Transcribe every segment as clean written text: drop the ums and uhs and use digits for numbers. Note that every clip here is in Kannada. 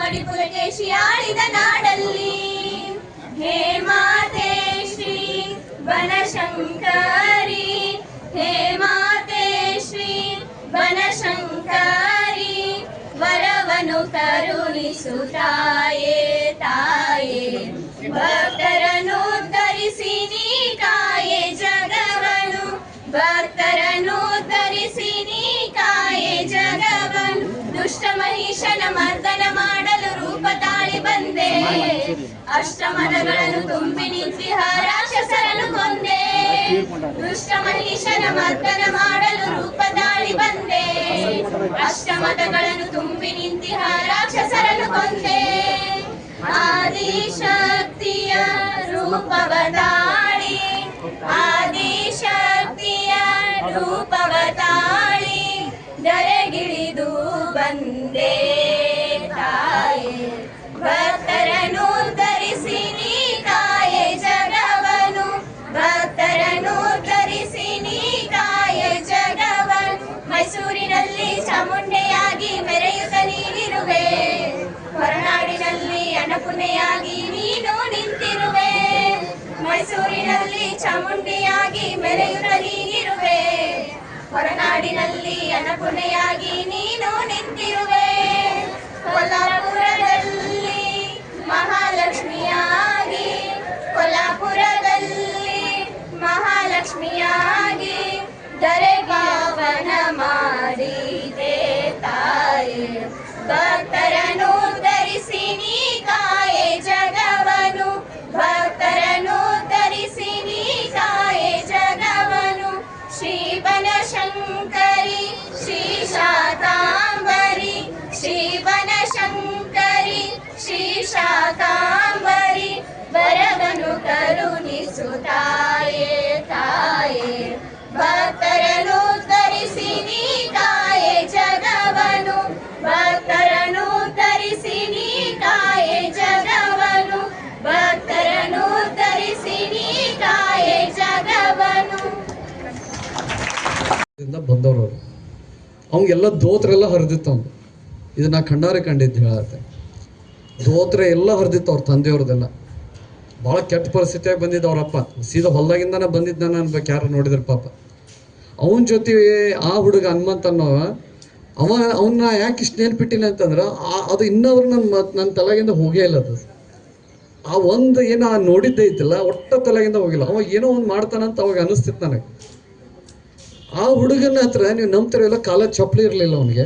ಮಣಿಪುರಕೇಶಿ ಆಳಿದ ನಾಡಲ್ಲಿ. ಹೇ ಮಾತೆ ಶ್ರೀ ಬನಶಂಕರಿ, ಹೇ ಮಾತೆ ಶ್ರೀ ಬನಶಂಕರಿ, ವರವನು ಕರುಣಿಸು ತಾಯೇ ತಾಯೇ, ಭಕ್ತರನ್ನು ಧರಿಸಿ ನೀ ಕಾಯೆ ಜಗವನು, ಭಕ್ತರನ್ನು ಧರಿಸಿ ನೀ ಕಾಯೆ ಜಗವನು. ದುಷ್ಟ ಮಹಿಷನ ಮರ್ದನ ಮಾಡಲು ರೂಪ ತಾಳಿ ಬಂದೆ, ಅಷ್ಟಮದಗಳನ್ನು ತುಂಬಿ ನಿಂತಿಹ ರಾಕ್ಷಸರನ್ನು ಕೊಂದೆ. ದುಷ್ಟ ಮಹಿಷನ ಮರ್ದನ ಮಾಡಲು ರೂಪ ತಾಳಿ ಬಂದೆ, ಅಷ್ಟಮದಗಳನ್ನು ತುಂಬಿ ನಿಂತಿಹ ರಾಕ್ಷಸರನ್ನು ಕೊಂದೆ. ಆದಿಶಕ್ತಿಯ ರೂಪವ ತಾಳಿ, ಆದಿಶಕ್ತಿಯ ರೂಪವ ತಾಳಿ, ಧರೆಗಿಳಿದು ಬಂದೆ ತಾಯೇ, ಭಕ್ತರನ್ನು ಧರಿಸಿ ನೀ ಕಾಯೆ ಜಗವನು, ಭಕ್ತರನ್ನು ಧರಿಸಿ ನೀ ಕಾಯೆ ಜಗವನು. ಮೈಸೂರಿನಲ್ಲಿ ಚಾಮುಂಡೆಯಾಗಿ ಮೆರೆಯುತ್ತ ನೀನಿರುವೆ, ಹೊರನಾಡಿನಲ್ಲಿ ಅನ್ನಪೂರ್ಣೆಯಾಗಿ ನೀನು ನಿಂತಿರುವೆ. ಮೈಸೂರಿನಲ್ಲಿ ಚಾಮುಂಡಿಯಾಗಿ ಮೆರೆಯುತ್ತ ನೀನಿರುವೆ, ಹೊರನಾಡಿನಲ್ಲಿ ಅನ್ನಪೂರ್ಣೆಯಾಗಿ ನೀನು ನಿಂತಿರುವೆ. ಕೊಲ್ಲಾಪುರದಲ್ಲಿ ಮಹಾಲಕ್ಷ್ಮಿಯಾಗಿ, ಕೊಲ್ಲಾಪುರದಲ್ಲಿ ಮಹಾಲಕ್ಷ್ಮಿಯಾಗಿ, ಧರೆಗಾವನ ಮಾಡಿದೆ ತಾಯೇ, ಭಕ್ತರನ್ನು ಧರಿಸಿ ನೀ ಕಾಯೆ ಜಗವನು, ಭಕ್ತರನ್ನು ಧರಿಸಿ ನೀ ಕಾಯೆ ಜಗವನು. ಶ್ರೀ ಬನಶಂಕರಿ ಶ್ರೀ ಶಾಕಾಂಬರಿ, ಶ್ರೀ ಬನಶಂಕರಿ ಶ್ರೀ ಶಾಕಾಂಬರಿ, ವರವನು ಕರುಣಿಸು ತಾಯೇ ತಾಯೇ, ಭಕ್ತರನ್ನು ಧರಿಸಿ ನೀ ಕಾಯೆ ಜಗವನು, ಭಕ್ತರನ್ನು ಧರಿಸಿ ನೀ ಕಾಯೆ ಜಗವನು, ಭಕ್ತರನ್ನು ಧರಿಸಿ ನೀ ಕಾಯೆ ಜಗವನು. ಬಂದವರು ಅವಂಗೆಲ್ಲ ದೋತ್ರೆಲ್ಲ ಹರಿದಿತ್ತು. ಅವ್ನು ಇದು ನಾ ಕಣ್ಣಾರೆ ಕಂಡಿದ್ದು ಹೇಳತ್ತೆ. ದೋತ್ರೆ ಎಲ್ಲ ಹರಿದಿತ್ತು ಅವ್ರ ತಂದೆಯವ್ರದೆಲ್ಲ. ಭಾಳ ಕೆಟ್ಟ ಪರಿಸ್ಥಿತಿಯಾಗಿ ಬಂದಿದ್ದು ಅವ್ರಪ್ಪ, ಸೀದಾ ಹೊಲ್ದಾಗಿಂದನೇ ಬಂದಿದ್ದಾನ ಅನ್ಬೇಕು ಯಾರು ನೋಡಿದ್ರು ಪಾಪ. ಅವನ ಜೊತೆ ಆ ಹುಡುಗ ಹನುಮಂತ ಅನ್ನೋವ, ಅವನ್ನ ಯಾಕೆ ಇಷ್ಟು ನೆನ್ಪಿಟ್ಟಿಲ್ಲ ಅಂತಂದ್ರೆ ಅದು ಇನ್ನವರು ನನ್ನ ತಲೆಗಿಂದ ಹೋಗೇ ಇಲ್ಲ. ಅದು ಆ ಒಂದು ಏನೋ ನೋಡಿದ್ದೇ ಐತಿಲ್ಲ, ಒಟ್ಟ ತಲೆಗಿಂದ ಹೋಗಿಲ್ಲ. ಅವಾಗ ಏನೋ ಒಂದು ಮಾಡ್ತಾನಂತ ಅವಾಗ ಅನಿಸ್ತಿತ್ತು ನನಗೆ. ಆ ಹುಡುಗನ ಹತ್ರ ನೀವು ನಂಬ್ತಿರಲ್ಲ, ಕಾಲೇಜ್ ಚಪ್ಪಲಿ ಇರಲಿಲ್ಲ ಅವನಿಗೆ,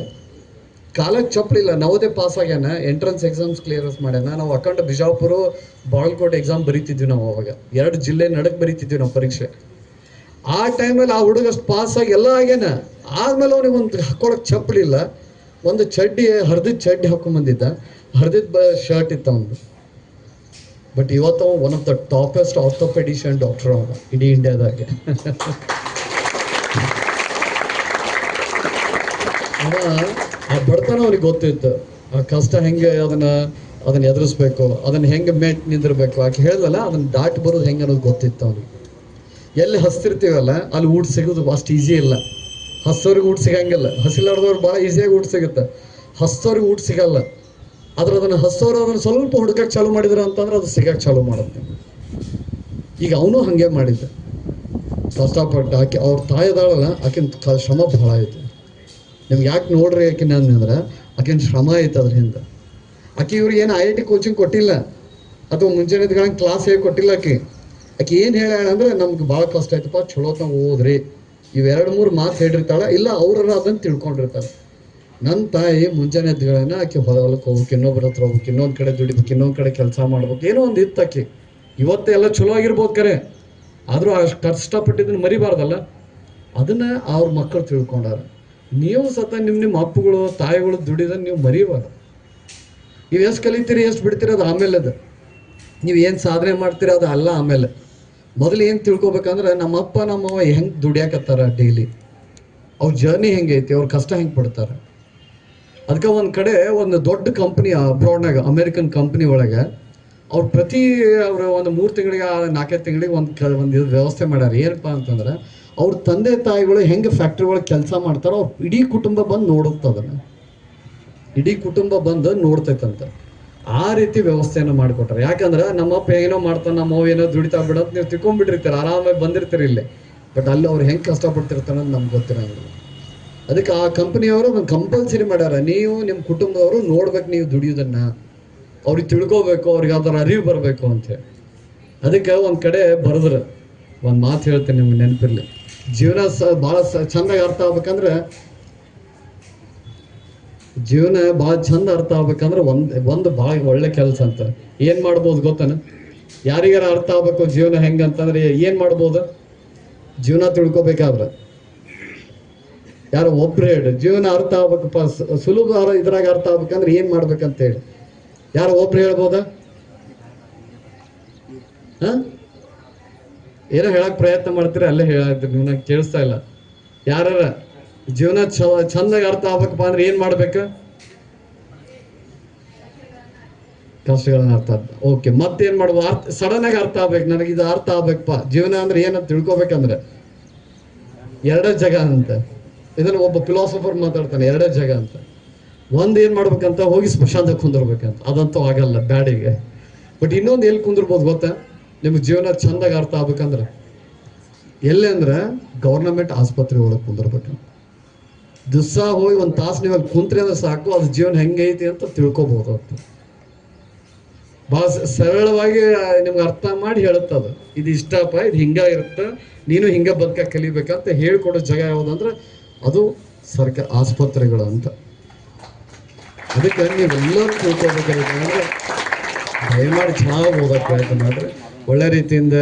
ಕಾಲೇಜ್ ಚಪ್ಪಲಿ ಇಲ್ಲ. ನವೋದಯ ಪಾಸ್ ಆಗ್ಯಾನ, ಎಂಟ್ರೆನ್ಸ್ ಎಕ್ಸಾಮ್ಸ್ ಕ್ಲಿಯರ್ಸ್ ಮಾಡ್ಯಾನ. ನಾವು ಅಖಂಡ ಬಿಜಾಪುರ ಬಾಗಲಕೋಟೆ ಎಕ್ಸಾಮ್ ಬರೀತಿದ್ವಿ ನಾವು. ಅವಾಗ 2 ಜಿಲ್ಲೆ ನಡಕ್ ಬರೀತಿದ್ವಿ ನಾವು ಪರೀಕ್ಷೆ. ಆ ಟೈಮಲ್ಲಿ ಆ ಹುಡುಗ ಅಷ್ಟು ಪಾಸ್ ಆಗಿ ಎಲ್ಲ ಆಗ್ಯಾನ. ಆದ್ಮೇಲೆ ಅವನಿಗೆ ಒಂದು ಹಾಕೊಳಕ್ ಚಪ್ಪಲಿ ಇಲ್ಲ, ಒಂದು ಚಡ್ಡಿ ಹರಿದಿದ್ದ ಚಡ್ಡಿ ಹಾಕೊಂಡ್ಬಂದಿದ್ದ, ಹರಿದಿದ್ದ ಶರ್ಟ್ ಇತ್ತು ಅವನು. ಬಟ್ ಇವತ್ತು one of the topest orthopedician doctor ಅವ ಇಡೀ ಇಂಡಿಯಾದಾಗೆ. ಆ ಬಡತನ ಅವ್ರಿಗೆ ಗೊತ್ತಿತ್ತು, ಆ ಕಷ್ಟ ಹೆಂಗೆ ಅದನ್ನ ಎದುರಿಸ್ಬೇಕು, ಅದನ್ನ ಹೆಂಗೆ ಮೇಟ್ ನಿಂದಿರ್ಬೇಕು. ಆಕೆ ಹೇಳಿದಲ್ಲ, ಅದನ್ನ ದಾಟಿ ಬರೋದು ಹೆಂಗೆ ಅನ್ನೋದು ಗೊತ್ತಿತ್ತು ಅವ್ನಿಗೆ. ಎಲ್ಲಿ ಹಸ್ತಿರ್ತೀವಲ್ಲ ಅಲ್ಲಿ ಊಟ ಸಿಗೋದು ಅಷ್ಟು ಈಸಿ ಇಲ್ಲ. ಹಸ್ತವ್ರಿಗೆ ಊಟ ಸಿಗಂಗಿಲ್ಲ, ಹಸಿಲಾರ್ದವ್ರು ಭಾಳ ಈಸಿಯಾಗಿ ಊಟ ಸಿಗುತ್ತೆ. ಹಸ್ತವ್ರಿಗೆ ಊಟ ಸಿಗಲ್ಲ. ಆದ್ರೆ ಅದನ್ನು ಹಸ್ತವ್ರು ಅದನ್ನು ಸ್ವಲ್ಪ ಹುಡುಕಕ್ಕೆ ಚಾಲು ಮಾಡಿದ್ರು ಅಂತಂದ್ರೆ ಅದು ಸಿಗಕ್ಕೆ ಚಾಲು ಮಾಡುತ್ತೆ. ಈಗ ಅವನು ಹಾಗೆ ಮಾಡಿದ್ದ, ಕಷ್ಟಪಟ್ಟು. ಆಕೆ ಅವ್ರ ತಾಯಿದಾಳಲ್ಲ, ಆಕಿನ ಶ್ರಮ ಭಾಳ ಐತೆ. ನಿಮ್ಗೆ ಯಾಕೆ ನೋಡ್ರಿ ಆಕಿನ ಅಂದ್ರೆ ಆಕಿನ ಶ್ರಮ ಐತೆ ಅದ್ರ ಹಿಂದೆ. ಆಕೆ ಇವ್ರಿಗೆ ಏನು IIT ಕೋಚಿಂಗ್ ಕೊಟ್ಟಿಲ್ಲ, ಅಥವಾ ಮುಂಜಾನೆ ಕ್ಲಾಸ್ ಹೇಗೆ ಕೊಟ್ಟಿಲ್ಲ. ಆಕೆ ಏನು ಹೇಳ ಅಂದ್ರೆ ನಮ್ಗೆ ಭಾಳ ಕಷ್ಟ ಆಯ್ತಪ್ಪ, ಚಲೋತ್ನಾಗ ಓದ್ರಿ, ಇವೆರಡು 3 ಮಾತು ಹೇಳಿರ್ತಾಳೆ. ಇಲ್ಲ ಅವ್ರ ಅದನ್ನು ತಿಳ್ಕೊಂಡಿರ್ತಾರೆ. ನನ್ನ ತಾಯಿ ಮುಂಜಾನೆ ಎದ್ದುಗಳನ್ನ ಆಕೆ ಹೊಲಕ್ಕೆ ಹೋಗ್ಬೇಕು, ಇನ್ನೊಬ್ಬರ ಹತ್ರ ಹೋಗ್ಬೇಕು, ಇನ್ನೊಂದು ಕಡೆ ದುಡಿಬೇಕು, ಇನ್ನೊಂದು ಕಡೆ ಕೆಲಸ ಮಾಡ್ಬೇಕು, ಏನೋ ಒಂದು ಇತ್ತು ಆಕೆ. ಇವತ್ತೆಲ್ಲ ಚಲೋ ಆಗಿರ್ಬೋದು ಕರೆ, ಆದರೂ ಅಷ್ಟು ಕಷ್ಟಪಟ್ಟಿದ್ದನ್ನು ಮರಿಬಾರ್ದಲ್ಲ. ಅದನ್ನು ಅವ್ರ ಮಕ್ಕಳು ತಿಳ್ಕೊಂಡಾರ. ನೀವು ಸತ ನಿಮ್ಮ ಅಪ್ಪಗಳು ತಾಯಿಗಳು ದುಡಿದನ್ನು ನೀವು ಮರಿಬಾರ್ದು. ನೀವು ಎಷ್ಟು ಕಲಿತೀರಿ ಎಷ್ಟು ಬಿಡ್ತೀರಿ ಅದು ಆಮೇಲೆ. ಅದು ನೀವು ಏನು ಸಾಧನೆ ಮಾಡ್ತೀರಿ ಅದು ಅಲ್ಲ ಆಮೇಲೆ. ಮೊದಲು ಏನು ತಿಳ್ಕೊಬೇಕಂದ್ರೆ ನಮ್ಮ ಅಪ್ಪ ನಮ್ಮವ್ವ ಹೆಂಗೆ ದುಡಿಯಾಕತ್ತಾರ ಡೈಲಿ, ಅವ್ರ ಜರ್ನಿ ಹೆಂಗೈತಿ, ಅವ್ರ ಕಷ್ಟ ಹೆಂಗೆ ಪಡ್ತಾರೆ. ಅದಕ್ಕೆ ಒಂದು ಕಡೆ ಒಂದು ದೊಡ್ಡ ಕಂಪ್ನಿ ಅಬ್ರಾಡ್ನಾಗ, ಅಮೇರಿಕನ್ ಕಂಪ್ನಿ ಒಳಗೆ ಅವ್ರು ಅವರು ಒಂದು 3 ತಿಂಗಳಿಗೆ 4 ತಿಂಗಳಿಗೆ ಒಂದು ವ್ಯವಸ್ಥೆ ಮಾಡ್ಯಾರ. ಏನಪ್ಪ ಅಂತಂದ್ರೆ ಅವ್ರ ತಂದೆ ತಾಯಿಗಳು ಹೆಂಗೆ ಫ್ಯಾಕ್ಟ್ರಿ ಒಳಗೆ ಕೆಲಸ ಮಾಡ್ತಾರೋ ಅವ್ರ ಇಡೀ ಕುಟುಂಬ ಬಂದು ನೋಡುತ್ತೆ. ಅದನ್ನು ಇಡೀ ಕುಟುಂಬ ಬಂದು ನೋಡ್ತೈತಂತೆ. ಆ ರೀತಿ ವ್ಯವಸ್ಥೆಯನ್ನು ಮಾಡಿಕೊಟ್ರೆ. ಯಾಕಂದ್ರೆ ನಮ್ಮಪ್ಪ ಏನೋ ಮಾಡ್ತಾನೆ, ನಮ್ಮವ್ವ ಏನೋ ದುಡಿತಾ ಬಿಡೋದು ನೀವು ತಿಳ್ಕೊಂಡ್ಬಿಟ್ಟಿರ್ತೀರ, ಆರಾಮಾಗಿ ಬಂದಿರ್ತೀರಿ ಇಲ್ಲೇ. ಬಟ್ ಅಲ್ಲಿ ಅವ್ರು ಹೆಂಗೆ ಕಷ್ಟಪಡ್ತಿರ್ತಾನೆ ಅಂತ ನಮ್ಗೆ ಗೊತ್ತಿರಂಗಿಲ್ಲ. ಅದಕ್ಕೆ ಆ ಕಂಪನಿಯವರು ಅದನ್ನು ಕಂಪಲ್ಸರಿ ಮಾಡ್ಯಾರ, ನೀವು ನಿಮ್ಮ ಕುಟುಂಬದವರು ನೋಡ್ಬೇಕು, ನೀವು ದುಡಿಯೋದನ್ನ ಅವ್ರಿಗೆ ತಿಳ್ಕೊಬೇಕು, ಅವ್ರಿಗೆ ಅದರ ಅರಿವು ಬರಬೇಕು ಅಂತೇಳಿ. ಅದಕ್ಕೆ ಒಂದು ಕಡೆ ಬರೆದ್ರೆ ಒಂದು ಮಾತು ಹೇಳ್ತೇನೆ ನಿಮ್ಗೆ ನೆನಪಿರ್ಲಿ. ಜೀವನ ಭಾಳ ಚಂದಾಗಿ ಅರ್ಥ ಆಗ್ಬೇಕಂದ್ರೆ, ಜೀವನ ಭಾಳ ಚಂದ ಅರ್ಥ ಆಗ್ಬೇಕಂದ್ರೆ ಒಂದು ಭಾಳ ಒಳ್ಳೆ ಕೆಲಸ ಅಂತ ಏನು ಮಾಡ್ಬೋದು ಗೊತ್ತಾನ? ಯಾರಿಗಾರ ಅರ್ಥ ಆಗ್ಬೇಕು ಜೀವನ ಹೆಂಗಂತಂದ್ರೆ ಏನು ಮಾಡ್ಬೋದು? ಜೀವನ ತಿಳ್ಕೊಬೇಕಾದ್ರೆ ಯಾರು ಒಬ್ರು ಹೇಳಿ ಜೀವನ ಅರ್ಥ ಆಗ್ಬೇಕಪ್ಪ, ಸುಲಭ ಇದ್ರಾಗ ಅರ್ಥ ಆಗ್ಬೇಕಂದ್ರೆ ಏನು ಮಾಡ್ಬೇಕಂತ ಹೇಳಿ ಯಾರು ಒಬ್ರು ಹೇಳ್ಬೋದಾ? ಏನೋ ಹೇಳಕ್ ಪ್ರಯತ್ನ ಮಾಡ್ತೀರಿ, ಅಲ್ಲೇ ಹೇಳಿದ್ರಿ ನೀವು, ನಂಗೆ ಕೇಳಿಸ್ತಾ ಇಲ್ಲ. ಯಾರ ಜೀವನ ಚಂದಾಗಿ ಅರ್ಥ ಆಗ್ಬೇಕಪ್ಪ ಅಂದ್ರೆ ಏನ್ ಮಾಡ್ಬೇಕು? ಕಷ್ಟಗಳನ್ನ ಅರ್ಥ ಆಗ. ಓಕೆ, ಮತ್ತೇನ್ ಮಾಡ್ಬೋದು? ಸಡನ್ ಆಗಿ ಅರ್ಥ ಆಗ್ಬೇಕು, ನನಗೆ ಇದು ಅರ್ಥ ಆಗ್ಬೇಕಪ್ಪ, ಜೀವನ ಅಂದ್ರೆ ಏನಂತ ತಿಳ್ಕೊಬೇಕಂದ್ರೆ ಎರಡೇ ಜಾಗ ಅಂತ. ಇದನ್ನ ಒಬ್ಬ ಫಿಲಾಸಫರ್ ಮಾತಾಡ್ತಾನೆ, ಎರಡೇ ಜಾಗ ಅಂತ. ಒಂದ್ ಏನ್ ಮಾಡ್ಬೇಕಂತ, ಹೋಗಿ ಸ್ಮಶಾನದಾಗ ಕುಂದಿರ್ಬೇಕಂತ. ಅದಂತೂ ಆಗಲ್ಲ ಬ್ಯಾಡಿಗೆ. ಬಟ್ ಇನ್ನೊಂದು ಎಲ್ಲಿ ಕುಂದಿರ್ಬೋದು ಗೊತ್ತಾ? ನಿಮ್ಗೆ ಜೀವನ ಚಂದಾಗಿ ಅರ್ಥ ಆಗ್ಬೇಕಂದ್ರೆ ಎಲ್ಲಿ ಅಂದ್ರೆ ಗೌರ್ನಮೆಂಟ್ ಆಸ್ಪತ್ರೆ ಒಳಗೆ ಕುಂದಿರ್ಬೇಕು. ದಿವಸ ಹೋಗಿ ಒಂದು ತಾಸು ನೀವು ಅಲ್ಲಿ ಕುಂತ್ರಿ ಅಂದ್ರೆ ಸಾಕು, ಅದು ಜೀವನ ಹೆಂಗೈತಿ ಅಂತ ತಿಳ್ಕೊಬಹುದು ಅಂತ. ಭಾಳ ಸರಳವಾಗಿ ನಿಮ್ಗೆ ಅರ್ಥ ಮಾಡಿ ಹೇಳುತ್ತದ, ಇದು ಇಷ್ಟಪ್ಪ, ಇದು ಹಿಂಗ ಇರುತ್ತೆ, ನೀನು ಹಿಂಗ ಬದುಕ ಕಲಿಬೇಕಂತ ಹೇಳ್ಕೊಡೋ ಜಾಗ ಯಾವುದಂದ್ರೆ ಅದು ಸರ್ಕಾರ ಆಸ್ಪತ್ರೆಗಳು ಅಂತ. ಅದಕ್ಕೆ ನೀವೆಲ್ಲರೂ ತಿಳ್ಕೊಬೇಕಾದ್ರೆ ದಯಮಾಡಿ ಚೆನ್ನಾಗಿ ಓದೋಕೆ ಪ್ರಯತ್ನ ಮಾಡ್ರಿ, ಒಳ್ಳೆ ರೀತಿಯಿಂದ